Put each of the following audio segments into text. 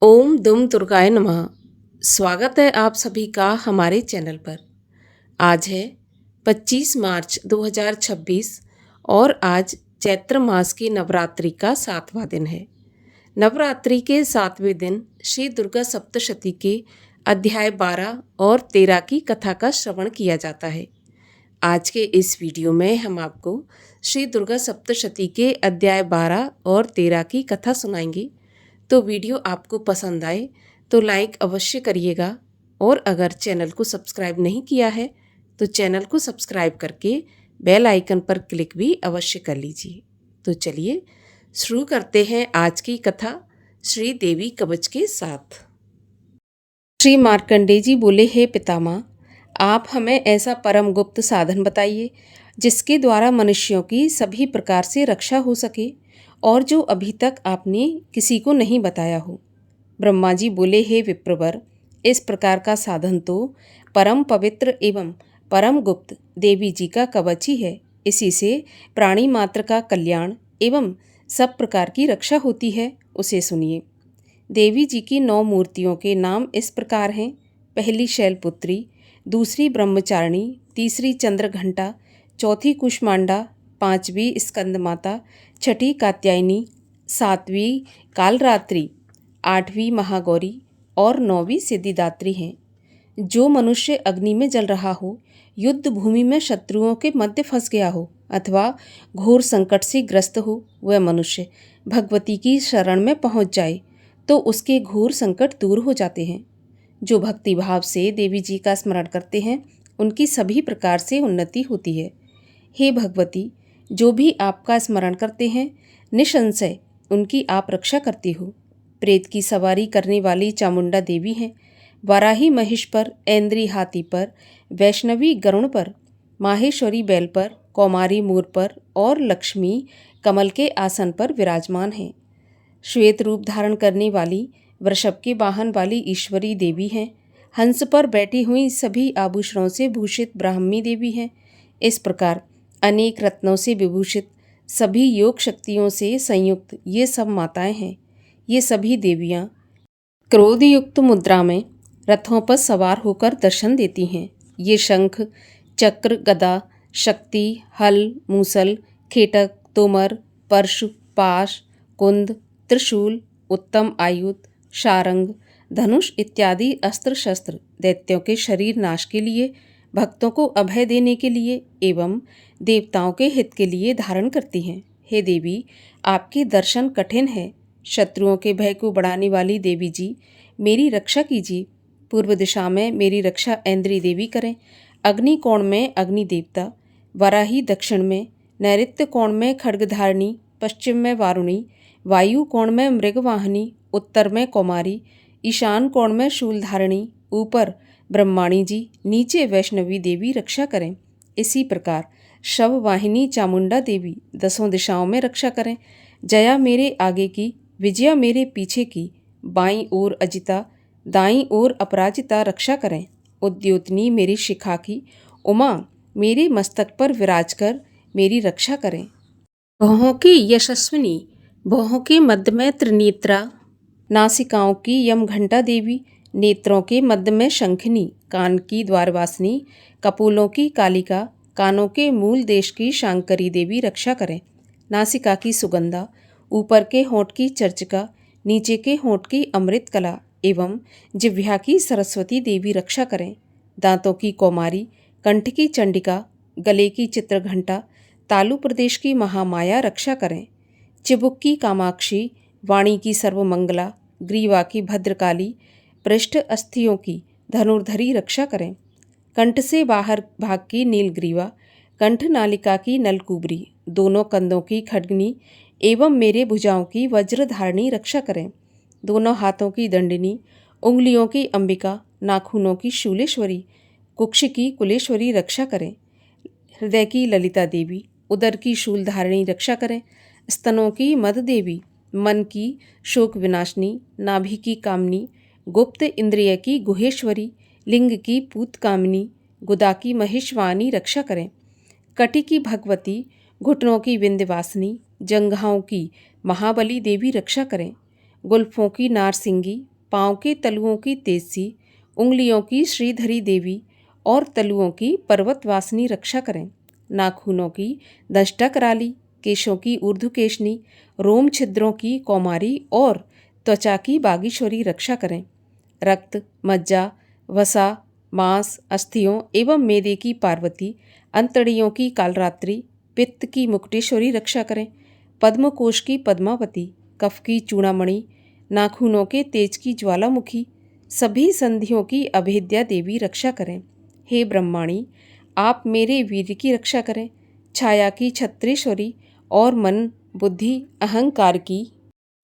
ओम दुम दुर्गाय नमः। स्वागत है आप सभी का हमारे चैनल पर। आज है 25 मार्च 2026 और आज चैत्र मास की नवरात्रि का 7वां दिन है। नवरात्रि के 7वें दिन श्री दुर्गा सप्तशती के अध्याय 12 और 13 की कथा का श्रवण किया जाता है। आज के इस वीडियो में हम आपको श्री दुर्गा सप्तशती के अध्याय 12 और 13 की कथा सुनाएंगे। तो वीडियो आपको पसंद आए तो लाइक अवश्य करिएगा और अगर चैनल को सब्सक्राइब नहीं किया है तो चैनल को सब्सक्राइब करके बेल आइकन पर क्लिक भी अवश्य कर लीजिए। तो चलिए शुरू करते हैं आज की कथा श्री देवी कवच के साथ। श्री मार्कंडेय जी बोले, हे पितामह, आप हमें ऐसा परम गुप्त साधन बताइए जिसके द्वारा मनुष्यों की सभी प्रकार से रक्षा हो सके और जो अभी तक आपने किसी को नहीं बताया हो। ब्रह्मा जी बोले, हे विप्रवर, इस प्रकार का साधन तो परम पवित्र एवं परम गुप्त देवी जी का कवच ही है। इसी से प्राणी मात्र का कल्याण एवं सब प्रकार की रक्षा होती है। उसे सुनिए। देवी जी की 9 मूर्तियों के नाम इस प्रकार हैं। पहली शैलपुत्री, दूसरी ब्रह्मचारिणी, तीसरी चंद्रघंटा, चौथी कुष्मांडा, 5वीं स्कंद माता, 6ठी कात्यायनी, 7वीं कालरात्रि, 8वीं महागौरी और 9वीं सिद्धिदात्री हैं। जो मनुष्य अग्नि में जल रहा हो, युद्ध भूमि में शत्रुओं के मध्य फंस गया हो अथवा घोर संकट से ग्रस्त हो, वह मनुष्य भगवती की शरण में पहुंच जाए तो उसके घोर संकट दूर हो जाते हैं। जो भक्ति भाव से देवी जी का स्मरण करते हैं उनकी सभी प्रकार से उन्नति होती है। हे भगवती, जो भी आपका स्मरण करते हैं निसंशय उनकी आप रक्षा करती हो। प्रेत की सवारी करने वाली चामुंडा देवी हैं। वाराही महिष पर, ऐन्द्री हाथी पर, वैष्णवी गरुण पर, माहेश्वरी बैल पर, कौमारी मोर पर और लक्ष्मी कमल के आसन पर विराजमान हैं। श्वेत रूप धारण करने वाली वृषभ के वाहन वाली ईश्वरी देवी हैं। हंस पर बैठी हुई सभी आभूषणों से भूषित ब्राह्मी देवी हैं। इस प्रकार अनेक रत्नों से विभूषित सभी योग शक्तियों से संयुक्त ये सब माताएं हैं। ये सभी देवियां क्रोधयुक्त मुद्रा में रथों पर सवार होकर दर्शन देती हैं। ये शंख, चक्र, गदा, शक्ति, हल, मूसल, खेटक, तोमर, परशु, पाश, कुंद, त्रिशूल, उत्तम आयुध, शारंग, धनुष इत्यादि अस्त्र शस्त्र दैत्यों के शरीर नाश के लिए, भक्तों को अभय देने के लिए एवं देवताओं के हित के लिए धारण करती हैं। हे देवी, आपके दर्शन कठिन है। शत्रुओं के भय को बढ़ाने वाली देवी जी, मेरी रक्षा कीजिए। पूर्व दिशा में मेरी रक्षा ऐन्द्री देवी करें। अग्नि कोण में अग्नि देवता, वराही दक्षिण में, नैऋत्य कोण में खड्गधारिणी, पश्चिम में वारुणी, वायु कोण में मृगवाहिनी, उत्तर में कौमारी, ईशान कोण में शूलधारिणी, ऊपर ब्रह्माणी जी, नीचे वैष्णवी देवी रक्षा करें। इसी प्रकार शववाहिनी चामुंडा देवी 10 दिशाओं में रक्षा करें। जया मेरे आगे की, विजया मेरे पीछे की, बाईं ओर अजिता, दाईं ओर अपराजिता रक्षा करें। उद्योतनी मेरी शिखा की, उमा मेरे मस्तक पर विराज कर मेरी रक्षा करें। भौहों की यशस्विनी, भौहों के मध्य में त्रिनेत्रा, नासिकाओं की यमघंटा देवी, नेत्रों के मध्य में शंखिनी, कान की द्वारवासिनी, कपोलों की कालिका, कानों के मूल देश की शांकरी देवी रक्षा करें। नासिका की सुगंधा, ऊपर के होंठ की चर्चिका, नीचे के होंठ की अमृत कला एवं जिह्वा की सरस्वती देवी रक्षा करें। दांतों की कौमारी, कंठ की चंडिका, गले की चित्रघंटा, तालु प्रदेश की महामाया रक्षा करें। चिबुक की कामाक्षी, वाणी की सर्वमंगला, ग्रीवा की भद्रकाली, पृष्ठ अस्थियों की धनुर्धरी रक्षा करें। कंठ से बाहर भाग की नीलग्रीवा, कंठ नालिका की नलकुबरी, दोनों कंधों की खड्गनी एवं मेरे भुजाओं की वज्रधारिणी रक्षा करें। दोनों हाथों की दंडिनी, उंगलियों की अंबिका, नाखूनों की शूलेश्वरी, कुक्ष की कुलेश्वरी रक्षा करें। हृदय की ललिता देवी, उदर की शूलधारिणी रक्षा करें। स्तनों की मद देवी, मन की शोक विनाशिनी, नाभि की कामनी, गुप्त इंद्रिय की गुहेश्वरी, लिंग की पूत कामिनी, गुदा की महेशवानी रक्षा करें। कटी की भगवती, घुटनों की विंध्यवासिनी, जंघाओं की महाबली देवी रक्षा करें। गुल्फों की नारसिंगी, पाँव के तलुओं की तेजसी, उंगलियों की श्रीधरी देवी और तलुओं की पर्वतवासिनी रक्षा करें। नाखूनों की दंष्टकराली, केशों की ऊर्ध्वकेशनी, रोम छिद्रों की कौमारी और त्वचा की बागीश्वरी रक्षा करें। रक्त, मज्जा, वसा, मांस, अस्थियों एवं मेदे की पार्वती, अंतड़ियों की कालरात्रि, पित्त की मुक्तेश्वरी रक्षा करें। पद्मकोश की पद्मावती, कफ की चूड़ामणि, नाखूनों के तेज की ज्वालामुखी, सभी संधियों की अभेद्या देवी रक्षा करें। हे ब्रह्माणी, आप मेरे वीर की रक्षा करें। छाया की छत्रेश्वरी और मन, बुद्धि, अहंकार की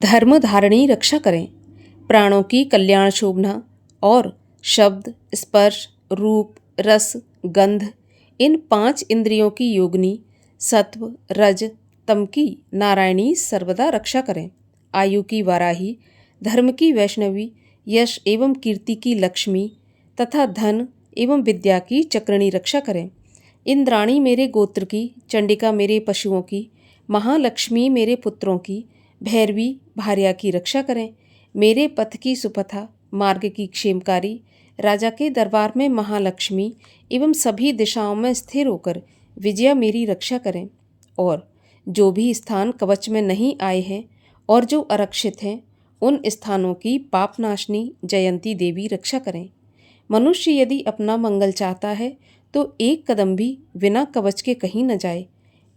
धर्मधारिणी रक्षा करें। प्राणों की कल्याण शोभना और शब्द, स्पर्श, रूप, रस, गंध, इन 5 इंद्रियों की योगिनी, सत्व, रज, तम की नारायणी सर्वदा रक्षा करें। आयु की वाराही, धर्म की वैष्णवी, यश एवं कीर्ति की लक्ष्मी तथा धन एवं विद्या की चक्रणी रक्षा करें। इंद्राणी मेरे गोत्र की, चंडिका मेरे पशुओं की, महालक्ष्मी मेरे पुत्रों की, भैरवी भार्या की रक्षा करें। मेरे पथ की सुपथा, मार्ग की क्षेमकारी, राजा के दरबार में महालक्ष्मी एवं सभी दिशाओं में स्थिर होकर विजया मेरी रक्षा करें। और जो भी स्थान कवच में नहीं आए हैं और जो आरक्षित हैं, उन स्थानों की पापनाशनी जयंती देवी रक्षा करें। मनुष्य यदि अपना मंगल चाहता है तो एक कदम भी बिना कवच के कहीं न जाए।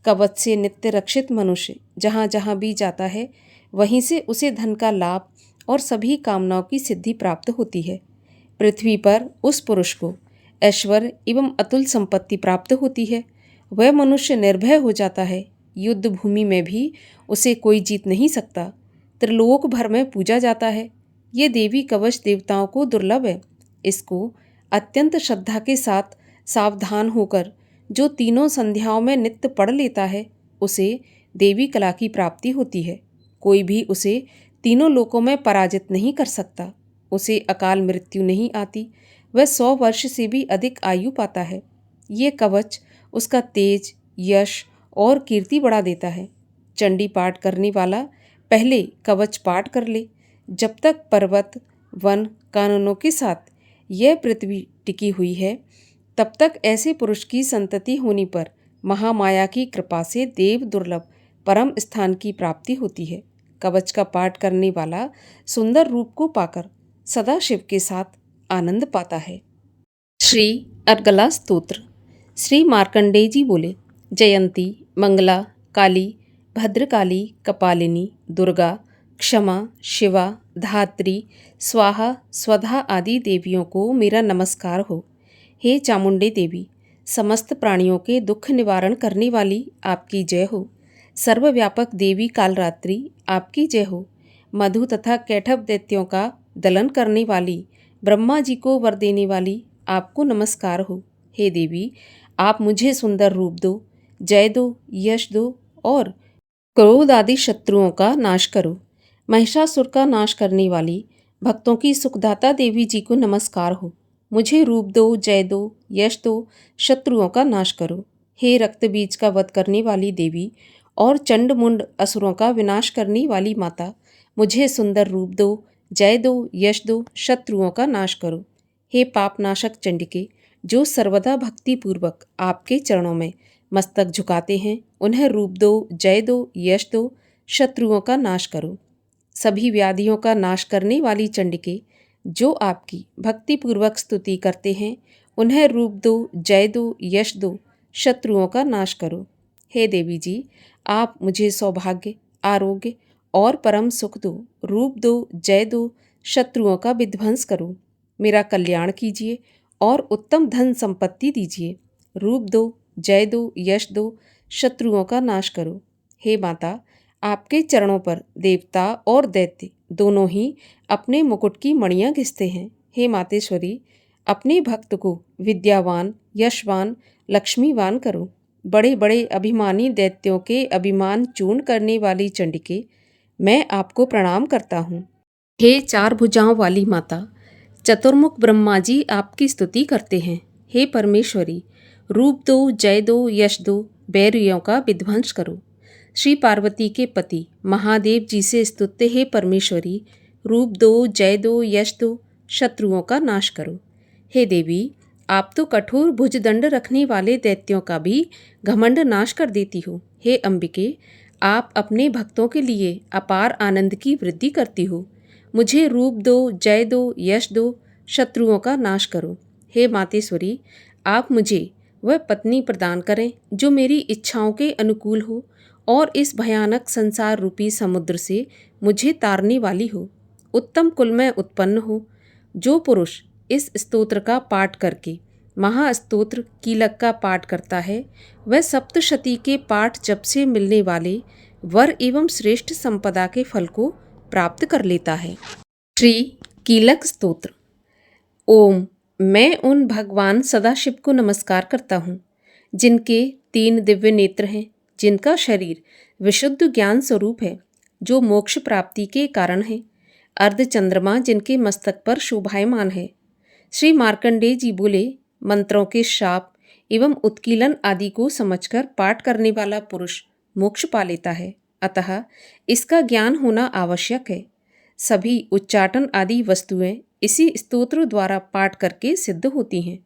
कवच से नित्य रक्षित मनुष्य जहाँ जहाँ भी जाता है, वहीं से उसे धन का लाभ और सभी कामनाओं की सिद्धि प्राप्त होती है। पृथ्वी पर उस पुरुष को ऐश्वर्य एवं अतुल संपत्ति प्राप्त होती है। वह मनुष्य निर्भय हो जाता है। युद्ध भूमि में भी उसे कोई जीत नहीं सकता। त्रिलोक भर में पूजा जाता है। ये देवी कवच देवताओं को दुर्लभ है। इसको अत्यंत श्रद्धा के साथ सावधान होकर जो तीनों संध्याओं में नित्य पढ़ लेता है, उसे देवी कला की प्राप्ति होती है। कोई भी उसे तीनों लोकों में पराजित नहीं कर सकता। उसे अकाल मृत्यु नहीं आती। वह 100 वर्ष से भी अधिक आयु पाता है। ये कवच उसका तेज, यश और कीर्ति बढ़ा देता है। चंडी पाठ करने वाला पहले कवच पाठ कर ले। जब तक पर्वत, वन, कानूनों के साथ यह पृथ्वी टिकी हुई है, तब तक ऐसे पुरुष की संतति होने पर महामाया की कृपा से देव दुर्लभ परम स्थान की प्राप्ति होती है। कवच का पाठ करने वाला सुंदर रूप को पाकर सदा शिव के साथ आनंद पाता है। श्री अर्गला स्तोत्र। श्री मार्कंडेय जी बोले, जयंती, मंगला, काली, भद्रकाली, कपालिनी, दुर्गा, क्षमा, शिवा, धात्री, स्वाहा, स्वधा आदि देवियों को मेरा नमस्कार हो। हे चामुंडे देवी, समस्त प्राणियों के दुख निवारण करने वाली आपकी जय हो। सर्वव्यापक देवी कालरात्रि आपकी जय हो। मधु तथा कैठव दैत्यों का दलन करने वाली, ब्रह्मा जी को वर देने वाली आपको नमस्कार हो। हे देवी, आप मुझे सुंदर रूप दो, जय दो, यश दो और क्रोध आदि शत्रुओं का नाश करो। महिषासुर का नाश करने वाली भक्तों की सुखदाता देवी जी को नमस्कार हो। मुझे रूप दो, जय दो, यश दो, शत्रुओं का नाश करो। हे रक्त बीज का वध करने वाली देवी और चंड मुंड असुरों का विनाश करने वाली माता, मुझे सुंदर रूप दो, जय दो, यश दो, शत्रुओं का नाश करो। हे पापनाशक चंडिके, जो सर्वदा भक्तिपूर्वक आपके चरणों में मस्तक झुकाते हैं, उन्हें रूप दो, जय दो, यश दो, शत्रुओं का नाश करो। सभी व्याधियों का नाश करने वाली चंडिके, जो आपकी भक्तिपूर्वक स्तुति करते हैं, उन्हें रूप दो, जय दो, यश दो, शत्रुओं का नाश करो। हे देवी जी, आप मुझे सौभाग्य, आरोग्य और परम सुख दो। रूप दो, जय दो, शत्रुओं का विध्वंस करो। मेरा कल्याण कीजिए और उत्तम धन संपत्ति दीजिए। रूप दो, जय दो, यश दो, शत्रुओं का नाश करो। हे माता, आपके चरणों पर देवता और दैत्य दोनों ही अपने मुकुट की मणियाँ घिसते हैं। हे मातेश्वरी, अपने भक्त को विद्यावान, यशवान, लक्ष्मीवान करो। बड़े बड़े अभिमानी दैत्यों के अभिमान चूर्ण करने वाली चंडिके, मैं आपको प्रणाम करता हूँ। हे 4 भुजाओं वाली माता, चतुर्मुख ब्रह्मा जी आपकी स्तुति करते हैं। हे परमेश्वरी, रूप दो, जय दो, यश दो, बैरियों का विध्वंस करो। श्री पार्वती के पति महादेव जी से स्तुत्य हे परमेश्वरी, रूप दो, जय दो, यश दो, शत्रुओं का नाश करो। हे देवी, आप तो कठोर भुजदंड रखने वाले दैत्यों का भी घमंड नाश कर देती हो। हे अंबिके, आप अपने भक्तों के लिए अपार आनंद की वृद्धि करती हो। मुझे रूप दो, जय दो, यश दो, शत्रुओं का नाश करो। हे मातेश्वरी, आप मुझे वह पत्नी प्रदान करें जो मेरी इच्छाओं के अनुकूल हो और इस भयानक संसार रूपी समुद्र से मुझे तारने वाली हो। उत्तम कुल में उत्पन्न हो। जो पुरुष इस स्तोत्र का पाठ करके महास्तोत्र कीलक का पाठ करता है, वह सप्तशती के पाठ जप से मिलने वाले वर एवं श्रेष्ठ संपदा के फल को प्राप्त कर लेता है। श्री कीलक स्तोत्र। ओम, मैं उन भगवान सदाशिव को नमस्कार करता हूँ जिनके 3 दिव्य नेत्र हैं, जिनका शरीर विशुद्ध ज्ञान स्वरूप है, जो मोक्ष प्राप्ति के कारण है। अर्धचंद्रमा जिनके मस्तक पर शोभायमान है। श्री मार्कंडेय जी बोले, मंत्रों के शाप एवं उत्कीलन आदि को समझकर पाठ करने वाला पुरुष मोक्ष पा लेता है, अतः इसका ज्ञान होना आवश्यक है। सभी उच्चाटन आदि वस्तुएं इसी स्तोत्र द्वारा पाठ करके सिद्ध होती हैं,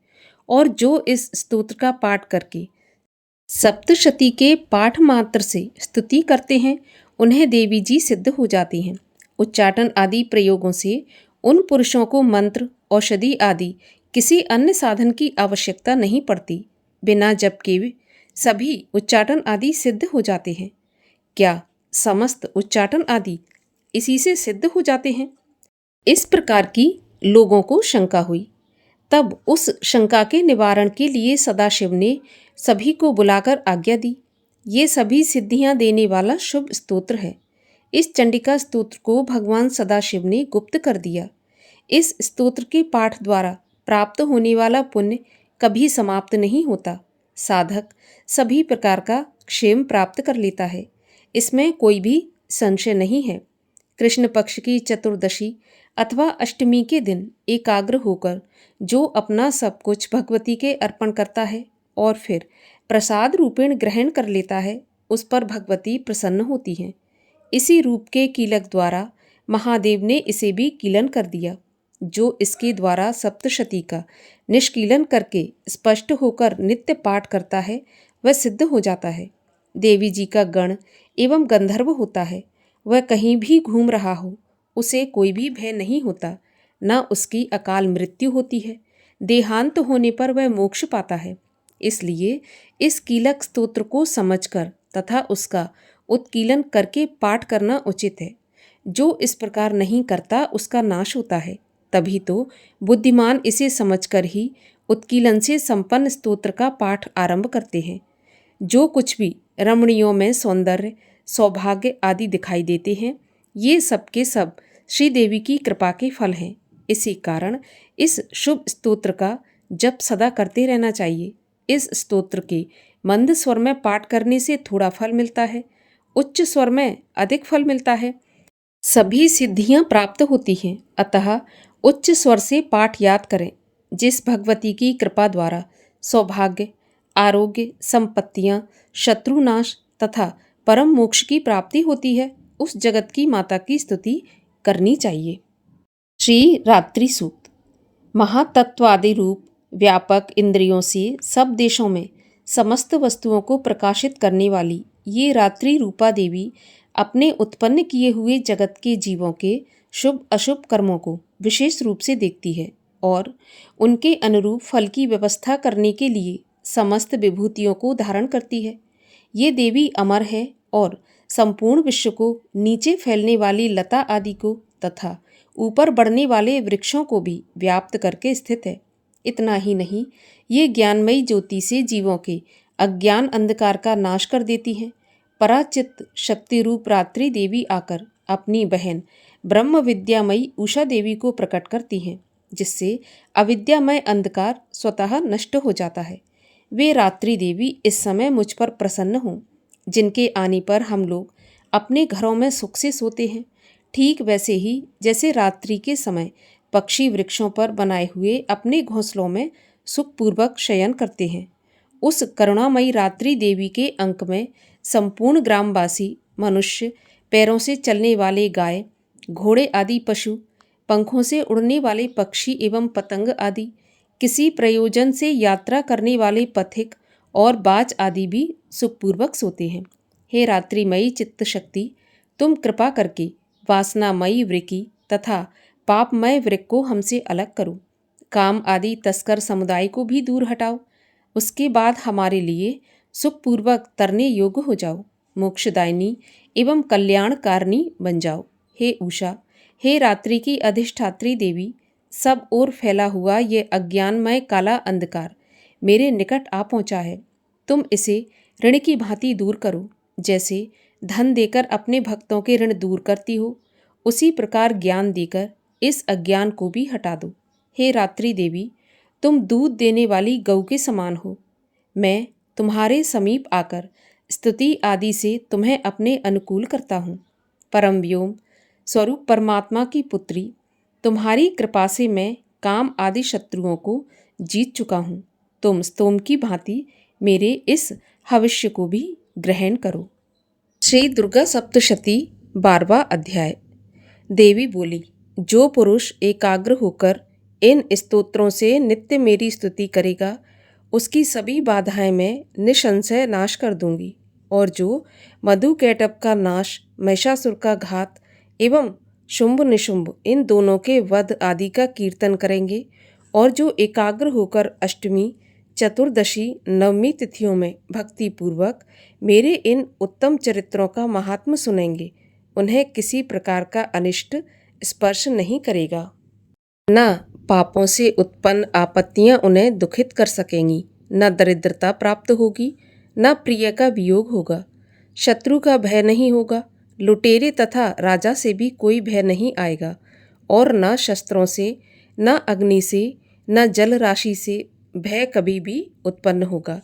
और जो इस स्तोत्र का पाठ करके सप्तशती के पाठ मात्र से स्तुति करते हैं, उन्हें देवी जी सिद्ध हो जाती हैं। उच्चाटन आदि प्रयोगों से उन पुरुषों को मंत्र, औषधि आदि किसी अन्य साधन की आवश्यकता नहीं पड़ती। बिना जप के सभी उच्चाटन आदि सिद्ध हो जाते हैं। क्या समस्त उच्चाटन आदि इसी से सिद्ध हो जाते हैं? इस प्रकार की लोगों को शंका हुई। तब उस शंका के निवारण के लिए सदाशिव ने सभी को बुलाकर आज्ञा दी। ये सभी सिद्धियां देने वाला शुभ स्तोत्र है। इस चंडिका स्तोत्र को भगवान सदाशिव ने गुप्त कर दिया। इस स्तोत्र के पाठ द्वारा प्राप्त होने वाला पुण्य कभी समाप्त नहीं होता। साधक सभी प्रकार का क्षेम प्राप्त कर लेता है, इसमें कोई भी संशय नहीं है। कृष्ण पक्ष की चतुर्दशी अथवा अष्टमी के दिन एकाग्र होकर जो अपना सब कुछ भगवती के अर्पण करता है और फिर प्रसाद रूपेण ग्रहण कर लेता है, उस पर भगवती प्रसन्न होती हैं। इसी रूप के कीलक द्वारा महादेव ने इसे भी कीलन कर दिया। जो इसके द्वारा सप्तशती का निष्कीलन करके स्पष्ट होकर नित्य पाठ करता है, वह सिद्ध हो जाता है। देवी जी का गण एवं गंधर्व होता है। वह कहीं भी घूम रहा हो, उसे कोई भी भय नहीं होता, न उसकी अकाल मृत्यु होती है। देहांत होने पर वह मोक्ष पाता है। इसलिए इस कीलक स्तोत्र को समझकर तथा उसका उत्कीलन करके पाठ करना उचित है। जो इस प्रकार नहीं करता, उसका नाश होता है। तभी तो बुद्धिमान इसे समझकर ही उत्कीलन से संपन्न स्तोत्र का पाठ आरंभ करते हैं। जो कुछ भी रमणियों में सौंदर्य, सौभाग्य आदि दिखाई देते हैं, ये सब के सब श्रीदेवी की कृपा के फल हैं। इसी कारण इस शुभ स्तोत्र का जप सदा करते रहना चाहिए। इस स्तोत्र के मंद स्वर में पाठ करने से थोड़ा फल मिलता है, उच्च स्वर में अधिक फल मिलता है। सभी सिद्धियां प्राप्त होती हैं, अतः उच्च स्वर से पाठ याद करें। जिस भगवती की कृपा द्वारा सौभाग्य, आरोग्य, संपत्तियां, शत्रुनाश तथा परम मोक्ष की प्राप्ति होती है, उस जगत की माता की स्तुति करनी चाहिए। श्री रात्रि सूक्त। महातत्वादि रूप व्यापक इंद्रियों से सब देशों में समस्त वस्तुओं को प्रकाशित करने वाली ये रात्रि रूपा देवी अपने उत्पन्न किए हुए जगत के जीवों के शुभ अशुभ कर्मों को विशेष रूप से देखती है और उनके अनुरूप फल की व्यवस्था करने के लिए समस्त विभूतियों को धारण करती है। ये देवी अमर है और संपूर्ण विश्व को नीचे फैलने वाली लता आदि को तथा ऊपर बढ़ने वाले वृक्षों को भी व्याप्त करके स्थित है। इतना ही नहीं, ये ज्ञानमयी ज्योति से जीवों के अज्ञान अंधकार का नाश कर देती हैं। पराचित शक्ति रूप रात्रि देवी आकर अपनी बहन ब्रह्म विद्यामयी उषा देवी को प्रकट करती हैं, जिससे अविद्यामय अंधकार स्वतः नष्ट हो जाता है। वे रात्रि देवी इस समय मुझ पर प्रसन्न हों, जिनके आने पर हम लोग अपने घरों में सुख से सोते हैं, ठीक वैसे ही जैसे रात्रि के समय पक्षी वृक्षों पर बनाए हुए अपने घोंसलों में सुखपूर्वक शयन करते हैं। उस करुणामयी रात्रि देवी के अंक में संपूर्ण ग्रामवासी, मनुष्य, पैरों से चलने वाले गाय, घोड़े आदि पशु, पंखों से उड़ने वाले पक्षी एवं पतंग आदि, किसी प्रयोजन से यात्रा करने वाले पथिक और बाज आदि भी सुखपूर्वक सोते हैं। हे रात्रिमयी चित्त शक्ति, तुम कृपा करके वासनामयी वृक्की तथा पापमय वृक्क को हमसे अलग करो। काम आदि तस्कर समुदाय को भी दूर हटाओ। उसके बाद हमारे लिए सुखपूर्वक तरने योग्य हो जाओ। मोक्षदायिनी एवं कल्याणकारिणी बन जाओ। हे उषा, हे रात्रि की अधिष्ठात्री देवी, सब ओर फैला हुआ ये अज्ञानमय काला अंधकार मेरे निकट आ पहुँचा है। तुम इसे ऋण की भांति दूर करो। जैसे धन देकर अपने भक्तों के ऋण दूर करती हो, उसी प्रकार ज्ञान देकर इस अज्ञान को भी हटा दो। हे रात्रि देवी, तुम दूध देने वाली गऊ के समान हो। मैं तुम्हारे समीप आकर स्तुति आदि से तुम्हें अपने अनुकूल करता हूँ। परम व्योम स्वरूप परमात्मा की पुत्री, तुम्हारी कृपा से मैं काम आदि शत्रुओं को जीत चुका हूँ। तुम स्तोम की भांति मेरे इस भविष्य को भी ग्रहण करो। श्री दुर्गा सप्तशती 12वां अध्याय। देवी बोली, जो पुरुष एकाग्र होकर इन स्तोत्रों से नित्य मेरी स्तुति करेगा, उसकी सभी बाधाएं मैं निसंशय नाश कर दूंगी। और जो मधुकैटभ का नाश, महिषासुर का घात एवं शुंभ निशुंभ इन दोनों के वध आदि का कीर्तन करेंगे, और जो एकाग्र होकर अष्टमी, चतुर्दशी, नवमी तिथियों में भक्तिपूर्वक मेरे इन उत्तम चरित्रों का महात्म्य सुनेंगे, उन्हें किसी प्रकार का अनिष्ट स्पर्श नहीं करेगा। न पापों से उत्पन्न आपत्तियां उन्हें दुखित कर सकेंगी, न दरिद्रता प्राप्त होगी, न प्रिय का वियोग होगा, शत्रु का भय नहीं होगा, लुटेरे तथा राजा से भी कोई भय नहीं आएगा, और न शस्त्रों से, न अग्नि से, न जल राशि से भय कभी भी उत्पन्न होगा।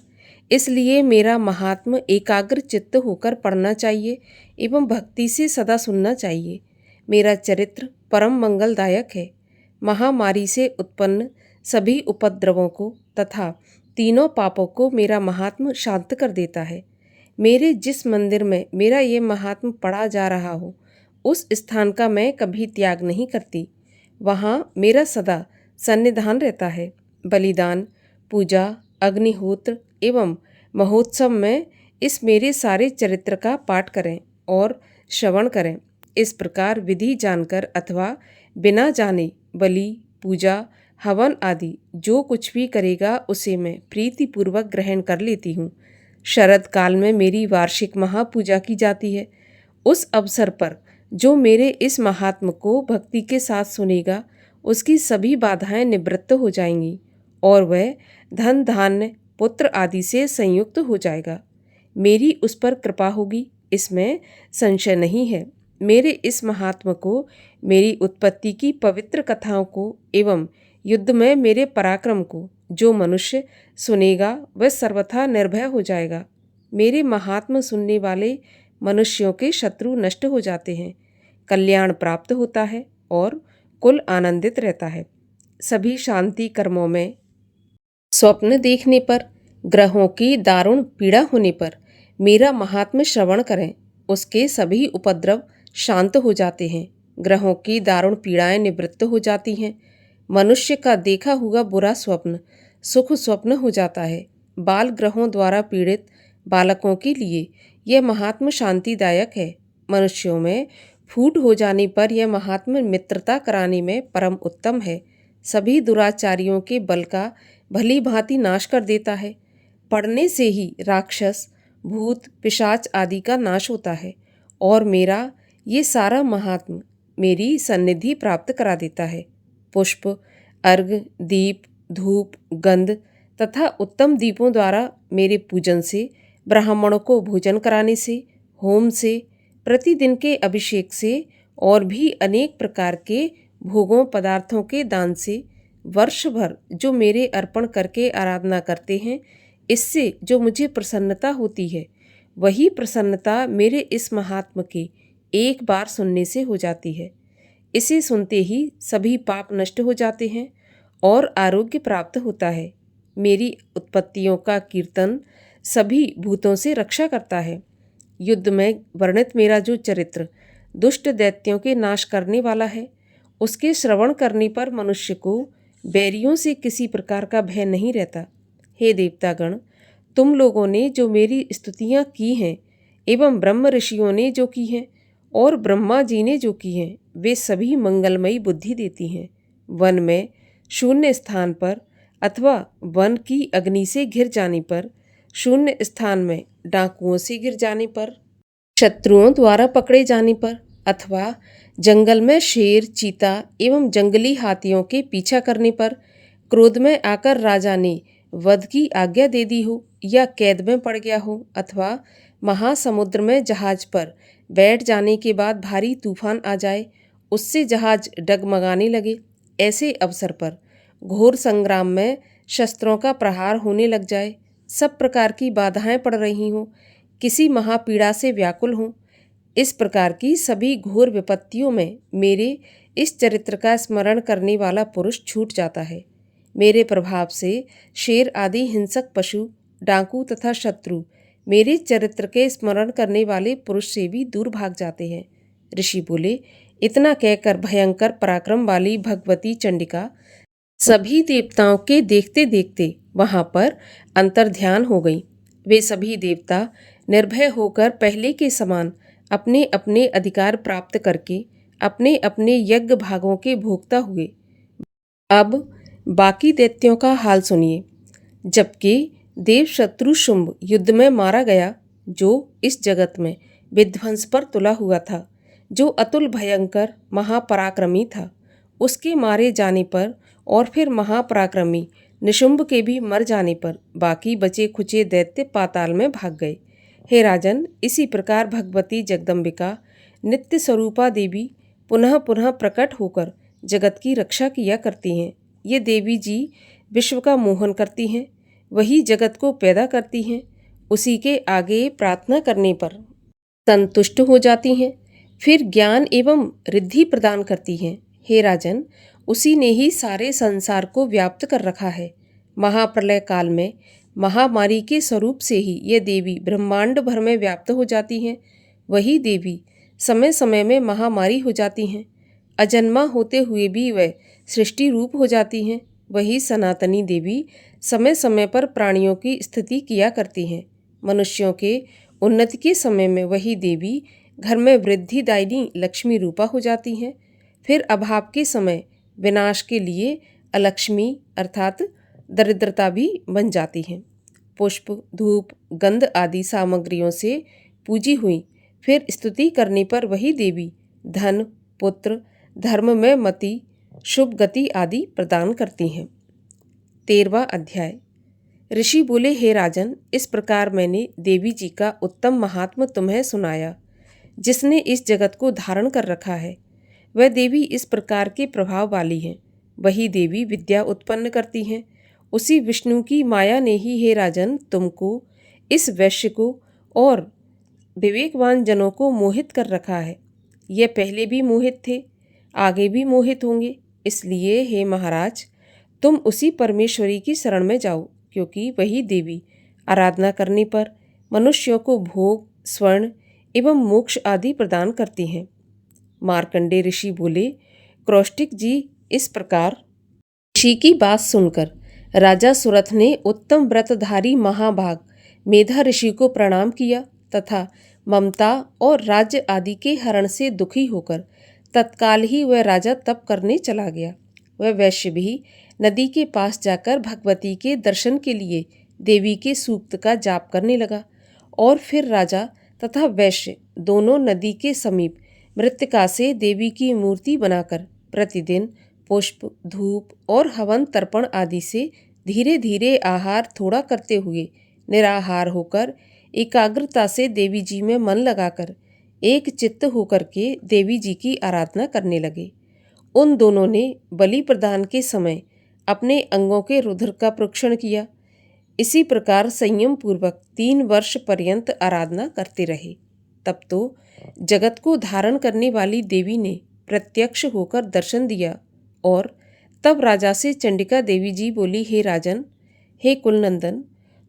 इसलिए मेरा महात्म्य एकाग्र चित्त होकर पढ़ना चाहिए एवं भक्ति से सदा सुनना चाहिए। मेरा चरित्र परम मंगलदायक है। महामारी से उत्पन्न सभी उपद्रवों को तथा तीनों पापों को मेरा महात्म्य शांत कर देता है। मेरे जिस मंदिर में मेरा ये महात्म्य पढ़ा जा रहा हो, उस स्थान का मैं कभी त्याग नहीं करती। वहाँ मेरा सदा सन्निधान रहता है। बलिदान, पूजा, अग्निहोत्र एवं महोत्सव में इस मेरे सारे चरित्र का पाठ करें और श्रवण करें। इस प्रकार विधि जानकर अथवा बिना जाने बलि, पूजा, हवन आदि जो कुछ भी करेगा उसे मैं प्रीतिपूर्वक ग्रहण कर लेती हूँ। शरद काल में मेरी वार्षिक महापूजा की जाती है। उस अवसर पर जो मेरे इस महात्म को भक्ति के साथ सुनेगा, उसकी सभी बाधाएं निवृत्त हो जाएंगी और वह धन, धान्य, पुत्र आदि से संयुक्त हो जाएगा। मेरी उस पर कृपा होगी, इसमें संशय नहीं है। मेरे इस महात्म को, मेरी उत्पत्ति की पवित्र कथाओं को एवं युद्ध में मेरे पराक्रम को जो मनुष्य सुनेगा, वह सर्वथा निर्भय हो जाएगा। मेरे महात्म सुनने वाले मनुष्यों के शत्रु नष्ट हो जाते हैं, कल्याण प्राप्त होता है और कुल आनंदित रहता है। सभी शांति कर्मों में स्वप्न देखने पर, ग्रहों की दारुण पीड़ा होने पर मेरा महात्म्य श्रवण करें, उसके सभी उपद्रव शांत हो जाते हैं। ग्रहों की दारुण पीड़ाएं निवृत्त हो जाती हैं। मनुष्य का देखा हुआ बुरा स्वप्न सुख स्वप्न हो जाता है। बाल ग्रहों द्वारा पीड़ित बालकों के लिए यह महात्म्य शांतिदायक है। मनुष्यों में फूट हो जाने पर यह महात्म्य मित्रता कराने में परम उत्तम है। सभी दुराचारियों के बल का भली भांति नाश कर देता है। पढ़ने से ही राक्षस, भूत, पिशाच आदि का नाश होता है और मेरा ये सारा महात्म्य मेरी सन्निधि प्राप्त करा देता है। पुष्प, अर्घ, दीप, धूप, गंध तथा उत्तम दीपों द्वारा मेरे पूजन से, ब्राह्मणों को भोजन कराने से, होम से, प्रतिदिन के अभिषेक से और भी अनेक प्रकार के भोगों पदार्थों के दान से, वर्ष भर जो मेरे अर्पण करके आराधना करते हैं, इससे जो मुझे प्रसन्नता होती है, वही प्रसन्नता मेरे इस महात्म्य के एक बार सुनने से हो जाती है। इसे सुनते ही सभी पाप नष्ट हो जाते हैं और आरोग्य प्राप्त होता है। मेरी उत्पत्तियों का कीर्तन सभी भूतों से रक्षा करता है। युद्ध में वर्णित मेरा जो चरित्र दुष्ट दैत्यों के नाश करने वाला है। उसके श्रवण करने पर मनुष्य को बैरियों से किसी प्रकार का भय नहीं रहता। हे देवतागण, तुम लोगों ने जो मेरी स्तुतियाँ की हैं एवं ब्रह्म ऋषियों ने जो की हैं और ब्रह्मा जी ने जो की हैं, वे सभी मंगलमयी बुद्धि देती हैं। वन में शून्य स्थान पर अथवा वन की अग्नि से घिर जाने पर, शून्य स्थान में डाकुओं से गिर जाने पर, शत्रुओं द्वारा पकड़े जाने पर अथवा जंगल में शेर, चीता एवं जंगली हाथियों के पीछा करने पर, क्रोध में आकर राजा ने वध की आज्ञा दे दी हो या कैद में पड़ गया हो अथवा महासमुद्र में जहाज पर बैठ जाने के बाद भारी तूफान आ जाए, उससे जहाज डगमगाने लगे, ऐसे अवसर पर घोर संग्राम में शस्त्रों का प्रहार होने लग जाए, सब प्रकार की बाधाएं पड़ रही हों, किसी महापीड़ा से व्याकुल हों, इस प्रकार की सभी घोर विपत्तियों में मेरे इस चरित्र का स्मरण करने वाला पुरुष छूट जाता है। मेरे प्रभाव से शेर आदि हिंसक पशु, डाकू तथा शत्रु मेरे चरित्र के स्मरण करने वाले पुरुष से भी दूर भाग जाते हैं। ऋषि बोले, इतना कहकर भयंकर पराक्रम वाली भगवती चंडिका सभी देवताओं के देखते देखते वहां पर अंतर्ध्यान हो गई। वे सभी देवता निर्भय होकर पहले के समान अपने अपने अधिकार प्राप्त करके अपने अपने यज्ञ भागों के भोक्ता हुए। अब बाकी दैत्यों का हाल सुनिए। जबकि देव शत्रु शुंभ युद्ध में मारा गया, जो इस जगत में विध्वंस पर तुला हुआ था, जो अतुल भयंकर महापराक्रमी था, उसके मारे जाने पर और फिर महापराक्रमी निशुंभ के भी मर जाने पर बाकी बचे खुचे दैत्य पाताल में भाग गए। हे राजन, इसी प्रकार भगवती जगदम्बिका नित्य स्वरूपा देवी पुनः पुनः प्रकट होकर जगत की रक्षा किया करती हैं। ये देवी जी विश्व का मोहन करती हैं, वही जगत को पैदा करती हैं, उसी के आगे प्रार्थना करने पर संतुष्ट हो जाती हैं, फिर ज्ञान एवं रिद्धि प्रदान करती हैं। हे राजन, उसी ने ही सारे संसार को व्याप्त कर रखा है। महाप्रलय काल में महामारी के स्वरूप से ही ये देवी ब्रह्मांड भर में व्याप्त हो जाती हैं। वही देवी समय समय में महामारी हो जाती हैं। अजन्मा होते हुए भी वह सृष्टि रूप हो जाती हैं। वही सनातनी देवी समय समय पर प्राणियों की स्थिति किया करती हैं। मनुष्यों के उन्नति के समय में वही देवी घर में वृद्धिदायिनी लक्ष्मी रूपा हो जाती हैं। फिर अभाव के समय विनाश के लिए अलक्ष्मी अर्थात दरिद्रता भी बन जाती हैं। पुष्प, धूप, गंध आदि सामग्रियों से पूजी हुई फिर स्तुति करने पर वही देवी धन, पुत्र, धर्म में मति, शुभ गति आदि प्रदान करती हैं। 13वां अध्याय। ऋषि बोले, हे राजन, इस प्रकार मैंने देवी जी का उत्तम महात्म तुम्हें सुनाया, जिसने इस जगत को धारण कर रखा है। वह देवी इस प्रकार के प्रभाव वाली हैं। वही देवी विद्या उत्पन्न करती हैं। उसी विष्णु की माया ने ही, हे राजन, तुमको, इस वैश्य को और विवेकवान जनों को मोहित कर रखा है। ये पहले भी मोहित थे, आगे भी मोहित होंगे। इसलिए हे महाराज, तुम उसी परमेश्वरी की शरण में जाओ, क्योंकि वही देवी आराधना करने पर मनुष्यों को भोग, स्वर्ण एवं मोक्ष आदि प्रदान करती हैं। मार्कंडे ऋषि बोले, क्रोष्टिक जी, इस प्रकार ऋषि की बात सुनकर राजा सुरथ ने उत्तम व्रतधारी महाभाग मेधा ऋषि को प्रणाम किया तथा ममता और राज्य आदि के हरण से दुखी होकर तत्काल ही वह राजा तप करने चला गया। वह वैश्य भी नदी के पास जाकर भगवती के दर्शन के लिए देवी के सूक्त का जाप करने लगा और फिर राजा तथा वैश्य दोनों नदी के समीप मृत्तिका से देवी की मूर्ति बनाकर प्रतिदिन पुष्प, धूप और हवन तर्पण आदि से धीरे धीरे आहार थोड़ा करते हुए निराहार होकर एकाग्रता से देवी जी में मन लगाकर एक चित्त होकर के देवी जी की आराधना करने लगे। उन दोनों ने बलि प्रदान के समय अपने अंगों के रुधिर का प्रोक्षण किया। इसी प्रकार संयम पूर्वक 3 वर्ष पर्यंत आराधना करते रहे। तब तो जगत को धारण करने वाली देवी ने प्रत्यक्ष होकर दर्शन दिया और तब राजा से चंडिका देवी जी बोली, हे राजन, हे कुलनंदन,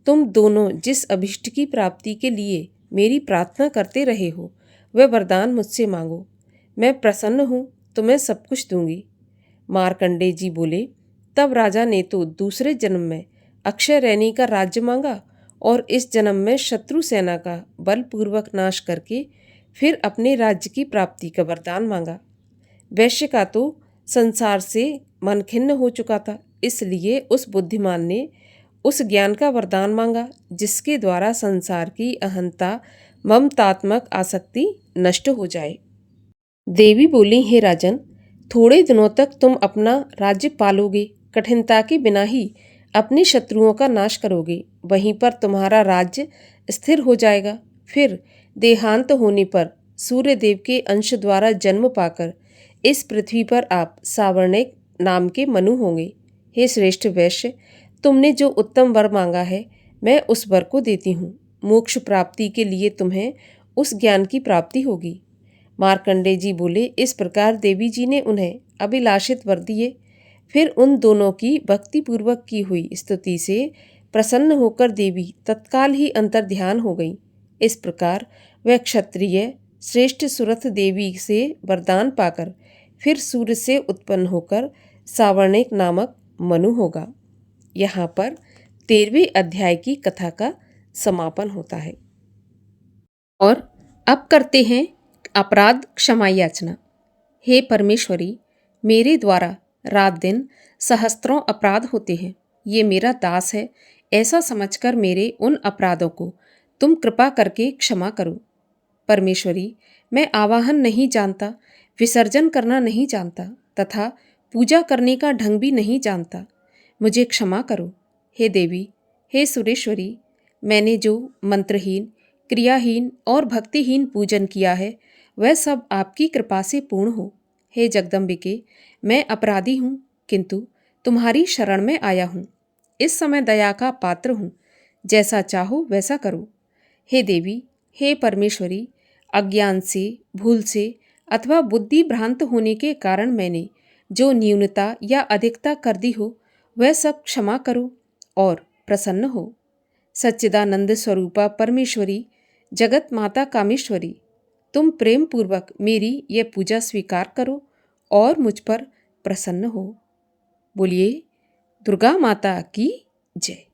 तुम दोनों जिस अभिष्ट की प्राप्ति के लिए मेरी प्रार्थना करते रहे हो, वह वरदान मुझसे मांगो। मैं प्रसन्न हूँ, तुम्हें सब कुछ दूंगी। मार्कंडेय जी बोले, तब राजा ने तो दूसरे जन्म में अक्षय रैनी का राज्य मांगा और इस जन्म में शत्रु सेना का बलपूर्वक नाश करके फिर अपने राज्य की प्राप्ति का वरदान मांगा। वैश्य का तो संसार से मन खिन्न हो चुका था, इसलिए उस बुद्धिमान ने उस ज्ञान का वरदान मांगा जिसके द्वारा संसार की अहंता ममतात्मक आसक्ति नष्ट हो जाए। देवी बोली, हे राजन, थोड़े दिनों तक तुम अपना राज्य पालोगे, कठिनता के बिना ही अपने शत्रुओं का नाश करोगे, वहीं पर तुम्हारा राज्य स्थिर हो जाएगा। फिर देहांत होने पर सूर्यदेव के अंश द्वारा जन्म पाकर इस पृथ्वी पर आप सावर्णिक नाम के मनु होंगे। हे श्रेष्ठ वैश्य, तुमने जो उत्तम वर मांगा है, मैं उस वर को देती हूँ। मोक्ष प्राप्ति के लिए तुम्हें उस ज्ञान की प्राप्ति होगी। मार्कंडेय जी बोले, इस प्रकार देवी जी ने उन्हें अभिलाषित वर दिए। फिर उन दोनों की भक्तिपूर्वक की हुई स्तुति से प्रसन्न होकर देवी तत्काल ही अंतर ध्यान हो गई। इस प्रकार वह क्षत्रिय श्रेष्ठ सुरथ देवी से वरदान पाकर फिर सूर्य से उत्पन्न होकर सावर्णिक नामक मनु होगा। यहाँ पर 13वें अध्याय की कथा का समापन होता है। और अब करते हैं अपराध क्षमा याचना। हे परमेश्वरी, मेरे द्वारा रात दिन सहस्त्रों अपराध होते हैं। ये मेरा दास है, ऐसा समझकर मेरे उन अपराधों को तुम कृपा करके क्षमा करो। परमेश्वरी, मैं आवाहन नहीं जानता, विसर्जन करना नहीं जानता तथा पूजा करने का ढंग भी नहीं जानता, मुझे क्षमा करो। हे देवी, हे सुरेश्वरी, मैंने जो मंत्रहीन, क्रियाहीन और भक्तिहीन पूजन किया है वह सब आपकी कृपा से पूर्ण हो। हे जगदम्बिके, मैं अपराधी हूँ, किंतु तुम्हारी शरण में आया हूँ। इस समय दया का पात्र हूँ, जैसा चाहो वैसा करो। हे देवी, हे परमेश्वरी, अज्ञान से, भूल से अथवा बुद्धि भ्रांत होने के कारण मैंने जो न्यूनता या अधिकता कर दी हो वह सब क्षमा करो और प्रसन्न हो। सच्चिदानंद स्वरूपा परमेश्वरी, जगत माता कामेश्वरी, तुम प्रेम पूर्वक मेरी यह पूजा स्वीकार करो और मुझ पर प्रसन्न हो। बोलिए दुर्गा माता की जय।